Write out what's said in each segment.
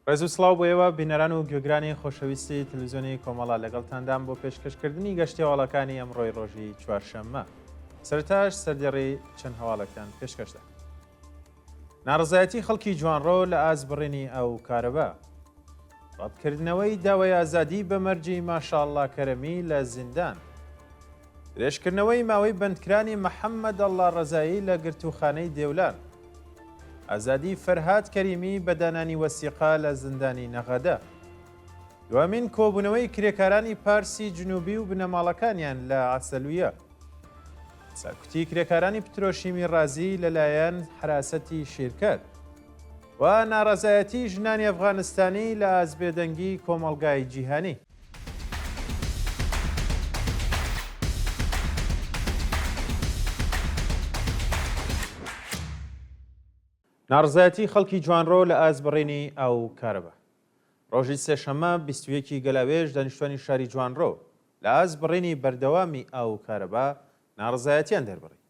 ڕێز و سڵاو بۆ ئێوە بینەران و گوێگرانی خۆشەویستی تەلەڤیزیۆنی کۆمەڵا لەگەڵتاندام بۆ پێشکەشکردنی گەشتی هەواڵەکانی ئەمڕۆی ڕۆژی چوارشەممە. سەرتاش سەردەڕی چەند هەواڵەکان پێشکەشدا. ناڕزایەتی خەڵکی جوانڕۆ لە ئازبڕێنی ئەو کارەبا. ڕەتکردنەوەی داوای ئازادی بە مەرجی ماشاءڵڵا کەرەمی لە زیندان. درێژکردنەوەی ماوەی بەندکرانی محەممەد ئەڵڵا ڕەزایی لە گرتوخانەی دێولان. ئازادی فەرهاد کەریمی بەدانانی وەسیقا لە زندانی نەغەدە. دوامین کۆبوونەوەی کرێکارانی پارسی جنوبی و بنەماڵەکانیان لە عسەلویە. سەرکوتی کرێکارانی پترۆشیمی ڕازی لەلایەن حراسەتی شیرکەت و ناڕەزایەتی ژنانی ئەفغانستانی لە ئازبێدەنگی کۆمەڵگای جیهانی. ناڕزایەتی خەڵکی جوانڕۆ لە ئازبڕێنی ئەو کارەبا. ڕۆژی سێشەممە 21 گەلاوێژ دانیشتوانی شاری جوانڕۆ لە ئازبڕێنی بەردەوامی ئەو کارەبا ناڕزایەتیان دەربڕی.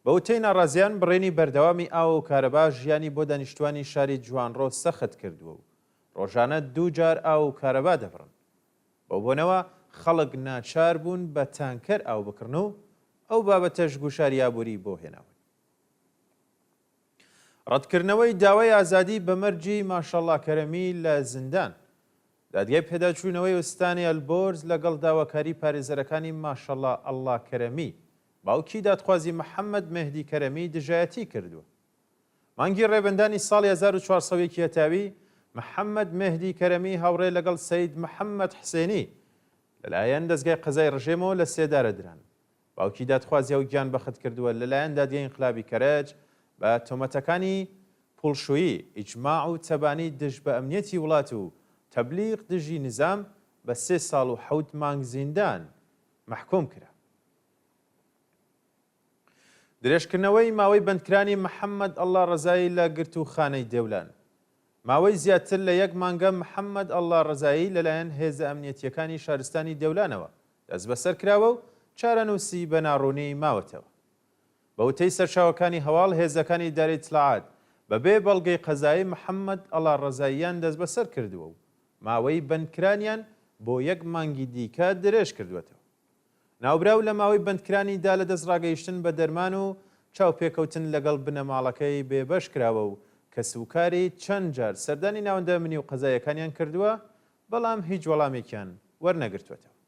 بە وتەی ناڕازیان بڕێنی بەردەوامی ئاو کارەبا ژیانی بۆ دانیشتوانی شاری جوانڕۆ سەخت کردووە و ڕۆژانە دوو جار ئاو کارەبا دەبڕن. بۆ بۆنەوە خەڵک ناچار بوون بە تانکەر ئاو بکڕن و ئەو بابەتەش گوشاری یابووری بۆ هێناوە. ڕەتکردنەوەی داوای ئازادی بە مەرجی ماشەڵڵا کەرەمی لە زیندان. دادگای پێداچوونەوەی ئوستانی ئەلبۆرز لەگەڵ داواکاری پارێزەرەکانی ماشەڵڵا ئەڵڵا کەرەمی باوکی دادخوازی محەممەد مهدی کەرەمی دژایەتی کردووە. مانگی ڕێبەندانی ساڵی 1400 هەتاوی محەممەد مهدی کەرەمی هاوڕێ لەگەڵ سەید محەممەد حسێنی لەلایەن دەستگای قەزای ڕژێمەوە لە سێدارە دران. باوکی دادخوازی ئەو گیان بەخت کردووە لەلایەن دادگای ئینقلابی کەرەج بە تۆمەتەکانی پوڵشویی، ئیجماع و تەبانی دژ بە ئەمنیەتی وڵات و تەبلیغ دژی نظام بە 3 ساڵ و 7 مانگ زیندان محکوم کرا. درێژکردنەوەی ماوەی بەندکرانی محەممەد ئەڵڵا ڕەزایی لە گرتوخانەی دێولان. ماوەی زیاتر لە 1 مانگە محەممەد ئەڵڵا ڕەزایی لەلایەن هێزە ئەمنیەتیەکانی شارستانی دێولانەوە دەست بەسەر کراوە و چارەنووسی بە ناڕوونی ماوەتەوە. بە وتەی سەرچاوەکانی هەواڵ هێزەکانی ئیدارەی ئیتلاعات بەبێ بەڵگەی قەزایی محەممەد ئەڵڵا ڕەزاییان دەست بەسەر کردووە و ماوەی بەندکرانیان بۆ 1 مانگی دیکە درێژ کردوێتەوە. ناوبراو لە ماوەی بەندکرانیدا لە دەست ڕاگەیشتن بە دەرمان و چاوپێکەوتن لەگەڵ بنەماڵەکەی بێبەش کراوە و کە سوکاری چەند جار سەردانی ناوەندەمنی و قەزایەکانیان کردووە، بەڵام هیچ وەڵامێکیان وەرنەگرتوێتەوە.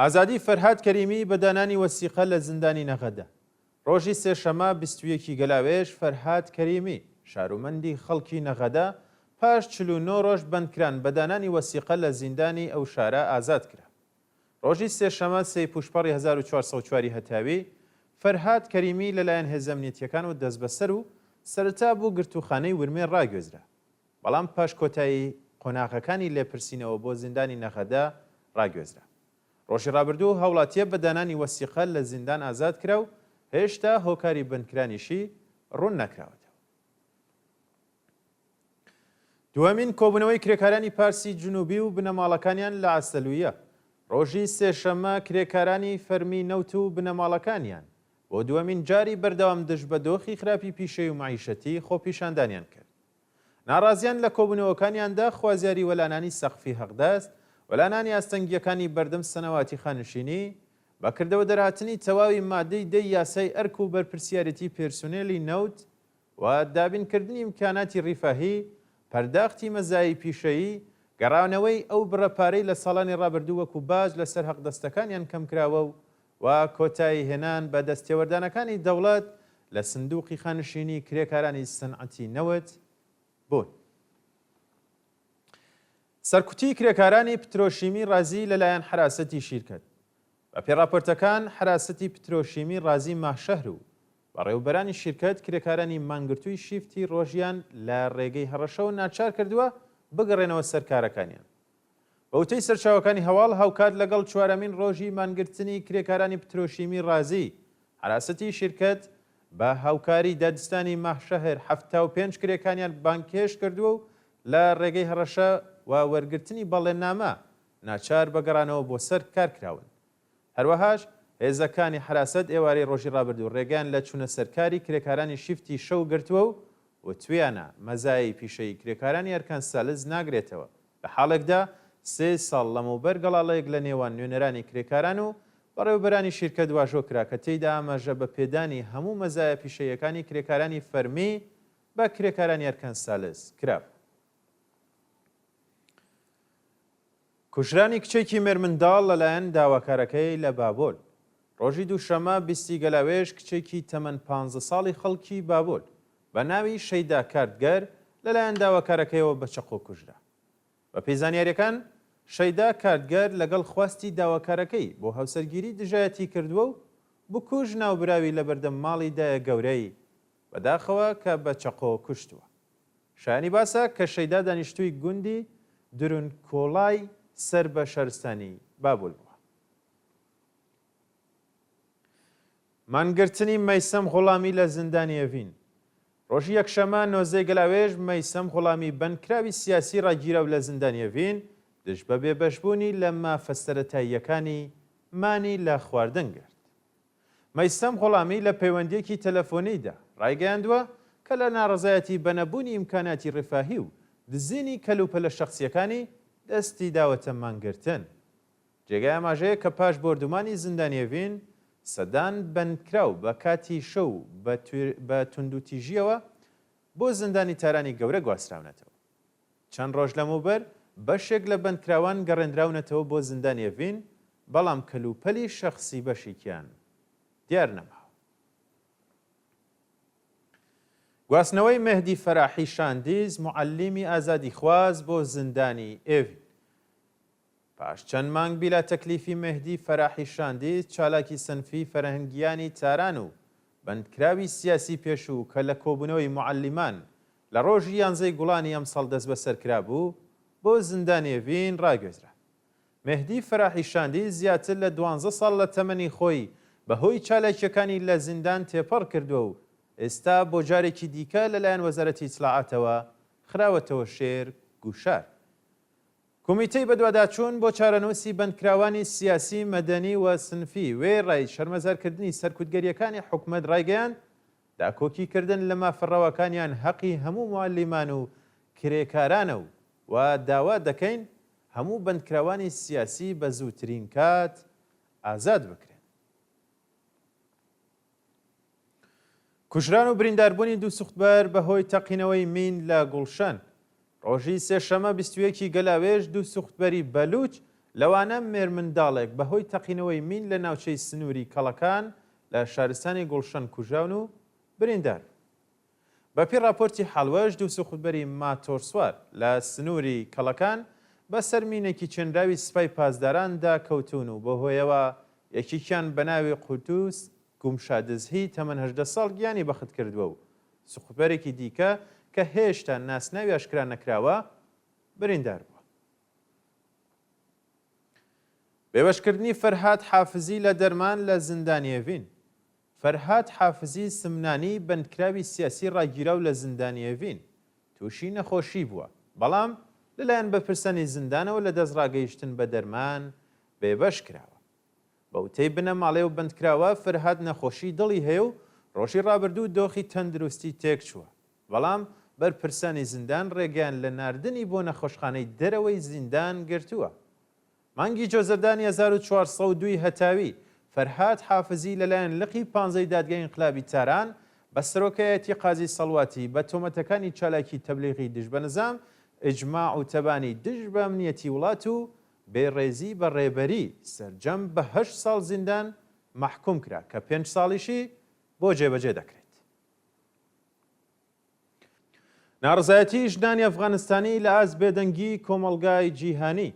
ئازادی فەرهاد کەریمی بەدانانی وەسیقە لە زیندانی نەغەدە. ڕۆژی سێشەممە 21 گەلاوێژ فەرهاد کەریمی شارومەندی خەڵکی نەغەدە پاش 49 ڕۆژ بەندکران بەدانانی وەسیقە لە زیندانی ئەو شارە ئازاد کرا. ڕۆژی سێشەممە 3 پوشپەڕی 1404 هەتاوی فەرهاد کەریمی لەلایەن هێزە ئەمنیەتیەکان و دەست بەسەر و سەرەتا بۆ گرتوخانەی ورمێ ڕاگوێزرا، بەڵام پاش کۆتایی قۆناغەکانی لێپرسینەوە بۆ زیندانی نەغەدە ڕاگوێزرا. ڕۆژی ڕابردوو هەوڵاتیە بەدانانی وەسیقە لە زیندان ئازاد کرا و هێشتا هۆکاری بەندکرانیشی ڕوون نەکراوەتەوە. دووەمین کۆبوونەوەی کرێکارانی پارسی جنوبی و بنەماڵەکانیان لە عسەلویە. ڕۆژی سێشەممە کرێکارانی فەرمی نەوت و بنەماڵەکانیان بۆ دووەمین جاری بەردەوام دژ بە دۆخی خراپی پیشەی و معیشەتی خۆپیشاندانیان کرد. ناڕازیان لە کۆبوونەوەکانیاندا خوازیاری وەلانانی سەقفی هەقدەست، وەلانانی ئاستەنگیەکانی بەردەم سەنەواتی خانشینی، بەکردەوە دەرهاتنی تەواوی مادەی دەی یاسای ئەرک و بەرپرسیارەتی پێرسونێلی نەوت و دابینکردنی ئیمکاناتی ڕیفاهی، پەرداختی مەزایی پیشەیی، گەڕانەوەی ئەو بڕەپارەی لە ساڵانی ڕابردوو وەکو باج لەسەر حەقدەستەکانیان کەمکراوە و کۆتایی هێنان بە دەستێوەردانەکانی دەوڵەت لە سندوقی خانشینی کرێکارانی سەنعەتی نەوت بوون. سەرکوتی کرێکارانی پترۆشیمی ڕازی لەلایەن حراسەتی شیرکەت. بە پێڕاپۆرتەکان حراسەتی پترۆشیمی ڕازی ماشەهر و بەڕێوەبەرانی شیرکەت کرێکارانی مانگرتووی شیفتی ڕۆژیان لە ڕێگەی هەڕەشەوە ناچار کردووە بگەڕێنەوە سەر کارەکانیان. بە وتەی سەرچاوەکانی هەواڵ هاوکات لەگەڵ 4مین ڕۆژی مانگرتنی کرێکارانی پترۆشیمی ڕازی، حراسەتی شیرکەت بە هاوکاری دادستانی ماشەهر 75 کرێکانیان بانکێش کردووە و لە ڕێگەی هەڕەشە و وەرگرتنی بەڵێننامە ناچار بەگەڕانەوە بۆ سەر کارکراون. هەروەهاش هێزەکانی حراست ئێوارەی ڕۆژی ڕابردوو ڕێگەیان لە چوونە سەرکاری کرێکارانی شیفتی شەو گرتووە و و توێیانە مەزای پیشەی کرێکارانی ئەرکان سالز ناگرێتەوە. لە حاڵێکدا 3 ساڵ لەمەوبەر گەڵاڵەیەک لە نێوان نوێنەرانی کرێکاران و بەڕێوەبەرانی شیرکە دواژۆ کرا کە تێیدا ئاماژە بە پێدانی هەموو مەزایە پیشەیەکانی کرێکارانی فەرمی بە کرێکارانی ئەرکان سالز کرا. کوژرانی کچێکی مێرمنداڵ لەلایەن داواکارەکەی لە بابۆل. ڕۆژی دووشەمە 20 گەلاوێژ کچێکی تەمەن 15 ساڵی خەڵکی بابۆل بە ناوی شەیدا کاردگەر لەلایەن داواکارەکەیەوە بە چەقۆ کوژرا. بە پێیزانیاریەکان شەیدا کاردگەر لەگەڵ خواستی داواکارەکەی بۆ هەوسەرگیری دژایەتی کردووە و بکوژ ناوبراوی لە بەردەم ماڵی دایە گەورەی بەداخەوە کە بە چەقۆ کوشتووە. شایانی باسە کە شەیدا دانیشتووی گوندی درون کۆڵای سەر بە شارستانی بابۆل بووە. مانگرتنی مەیسەم غوڵامی لە زیندانی ئەڤین. ڕۆژی یەکشەمە 19 گەلاوێژ مەیسەم غوڵامی بەندکراوی سیاسی ڕاگیرە و لە زیندانی ئەڤین دژ بە بێبەشبوونی لە مافە سەرەتاییەکانی مانی لە خواردن گرت. مەیسەم غوڵامی لە پەیوەندیەکی تەلەفۆنیدا ڕایگەیاندووە کە لە ناڕزایەتی بەنەبوونی ئیمکاناتی ڕفاهی و دزینی کەلوپەلە شەخسیەکانی دەستی داوەتە مانگرتن. جێگای ئاماژەیە کە پاش بردومانی زیندانی ئەڤین سەدان بەندکراو بە کاتی شەو بە توندوتیژیەوە بۆ زیندانی تارانی گەورە گواستراونەتەوە. چەند ڕۆژ لەمەوبەر بەشێک لە بەندکراوان گەڕێنراونەتەوە بۆ زیندانی ئەڤین بەڵام کەلوپەلی شەخسی بەشێکیان دیار نەماوە. گواستنەوەی مەهدی فەراحی شاندیز موعەلیمی ئازادی خواز بۆ زیندانی ئێڤین. پاش چەند مانگ بیلا تەکلیفی مەهدی فەراحی شاندیز چالاکی سنفی فەرهەنگیانی تاران و بەندکراوی سیاسی پێشوو کە لە کۆبوونەوەی موعەلیمان لە ڕۆژی 11 گوڵانی ئەمساڵ دەست بەسەرکرا بوو بۆ زیندانی ئێڤین ڕاگوێزرا. مەهدی فەراحی شاندیز زیاتر لە 12 ساڵ لە تەمەنی خۆی بەهۆی چالاکیەکانی لە زیندان تێپەڕ کردووە و ئێستا بۆ جارێکی دیکە لەلایەن وەزارەتی ئیتلاعاتەوە خراوەتەوە شێر گوشار. کۆمیتەی بەدواداچوون بۆ چارەنووسی بەندکراوانی سیاسی مەدەنی و سنفی وێ ڕای شەرمەزارکردنی سەرکوتگەریەکانی حکومەت ڕایگەیاند داکۆکیکردن لە مافەڕەوەکانیان حەقی هەموو موعەلیمان و کرێکارانە و داوا دەکەین هەموو بەندکراوانی سیاسی بە زووترین کات ئازاد بکرێن. کوژران و برینداربوونی دوو سوختبەر بەهۆی تەقینەوەی مین لە گوڵشەن. ڕۆژی سێشەمە 21 گەلاوێژ دوو سوختبەری بەلوچ لەوانە مێرمنداڵێک بەهۆی تەقینەوەی مین لە ناوچەی سنووری کەڵەکان لە شارستانی گوڵشەن کوژاون و بریندار. بەپێی راپۆرتی حەڵوەش دوو سوختبەری ماتۆرسوار لە سنووری کەڵەکان بە سەرمینێکی چێنراوی سپای پاسداراندا کەوتون و بەهۆیەوە یەکێکیان بە ناوی قوتوس گومشادزهی تەمەن 18 ساڵ گیانی بەخت کردووە و سوختبەرێکی دیکە کە هێشتا ناسناوی ئاشکرا نەکراوە بریندار بووە. بێوەشکردنی فەرهاد حافزی لە دەرمان لە زیندانی ئەڤین. فەرهاد حافزی سمنانی بەندکراوی سیاسی ڕاگیرە و لە زیندانی ئەڤین تووشی نەخۆشی بووە بەڵام لەلایەن بەپرسانی زیندانەوە لە دەست ڕاگەیشتن بە دەرمان بێبەش کراوە. بەوتەی بنە ماڵێ و بەندکراوە فەرهاد نەخۆشی دڵی هەیە و ڕۆژی ڕابردوو دۆخی تەندروستی تێک چووە بەڵام بەرپرسانی زیندان ڕێگەیان لە ناردنی بۆ نەخۆشخانەی دەرەوەی زیندان گرتووە. مانگی جۆزەردانی 1402 هەتاوی فەرهاد حافزی لەلایەن لقی 15 دادگای ئینقلابی تاران بە سەرۆکایەتی قازی سەڵواتی بە تۆمەتەکانی چالاکی تەبلیغی دژ بە نزام، ئیجماع و تەبانی دژ بە ئەمنیەتی وڵات و بێڕێزی بە ڕێبەری سەرجەم بە 8 ساڵ زیندان مەحکوم کرا کە 5 ساڵیشی بۆ جێبەجێ دەکرێت. ناڕزایەتی ژنانی ئەفغانستانی لە ئاست بێدەنگی کۆمەڵگای جیهانی.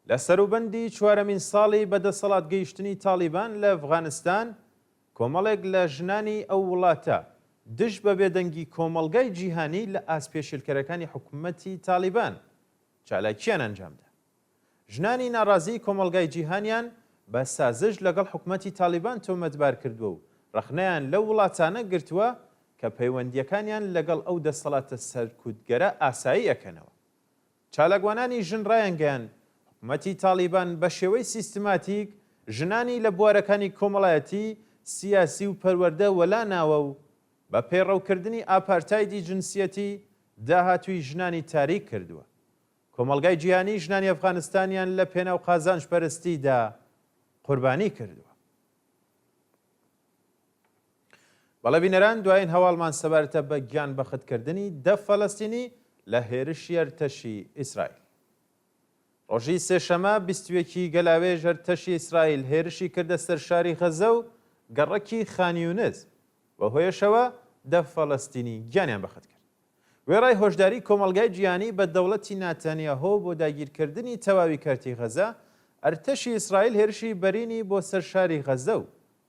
لە سەروبەندی 4مین ساڵی بەدەسەڵات گەیشتنی تالیبان لە ئەفغانستان کۆمەڵێک لە ژنانی ئەو وڵاتە دژ بە بێدەنگی کۆمەڵگای جیهانی لە ئاست پێشێلکەرەکانی حکوومەتی تالیبان چالاکیان ئەنجامدا. ژنانی ناڕازی کۆمەڵگای جیهانیان بە سازش لەگەڵ حکوومەتی تالیبان تۆمەتبار کردووە و ڕخنەیان لەو وڵاتانە گرتووە کە پەیوەندیەکانیان لەگەڵ ئەو دەسەڵاتە سەرکوتگەرە ئاسایی ئەکەنەوە. چالاکوانانی ژن ڕایەنگەیان حکوومەتی تالیبان بە شێوەی سیستماتیک ژنانی لە بوارەکانی کۆمەڵایەتی سیاسی و پەروەردە وەلا ناوە و بە پێڕەوکردنی ئاپارتایدی جنسیەتی داهاتووی ژنانی تاریک کردووە. کۆمەڵگای جیهانی ژنانی ئەفغانستانیان لە پێناو قازانجپەرستیدا قوربانی کردووە. بەڵێ بینەران، دوایین هەواڵمان سەبارەتە بە گیان بەختکردنی 10 فەڵەستینی لە هێرشی ئەرتەشی ئیسرائیل. ڕۆژی سێشەمە 21 گەلاوێژ ئەرتەشی ئیسرائیل هێرشی کردە سەر شاری غەزە و گەڕەکی خانیونز، بەهۆیەشەوە 10 فەڵەستینی گیانیان بەخت کرد. وێڕای هۆشداری کۆمەڵگای جیهانی بە دەوڵەتی ناتانیاهۆ بۆ داگیرکردنی تەواوی کارتی غەزە، ئەرتەشی ئیسرائیل هێرشی بەرینی بۆ سەر شاری غەزە و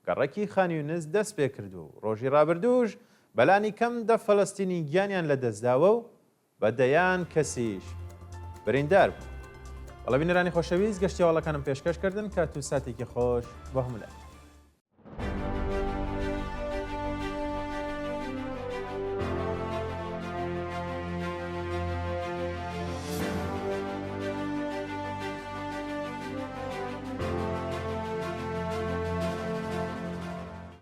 گەڕەکی خانیونز دەست پێ کردو و ڕۆژی ڕابردووش بەلانی کەم 10 فەڵەستینی گیانیان لەدەستداوە و بە دەیان کەسیش بریندار بوو. بەڵێ بینەرانی خۆشەویست، گەشتی هەواڵەکانم پێشکەشکردن کات و ساتێکی خۆش بە هەموو لای.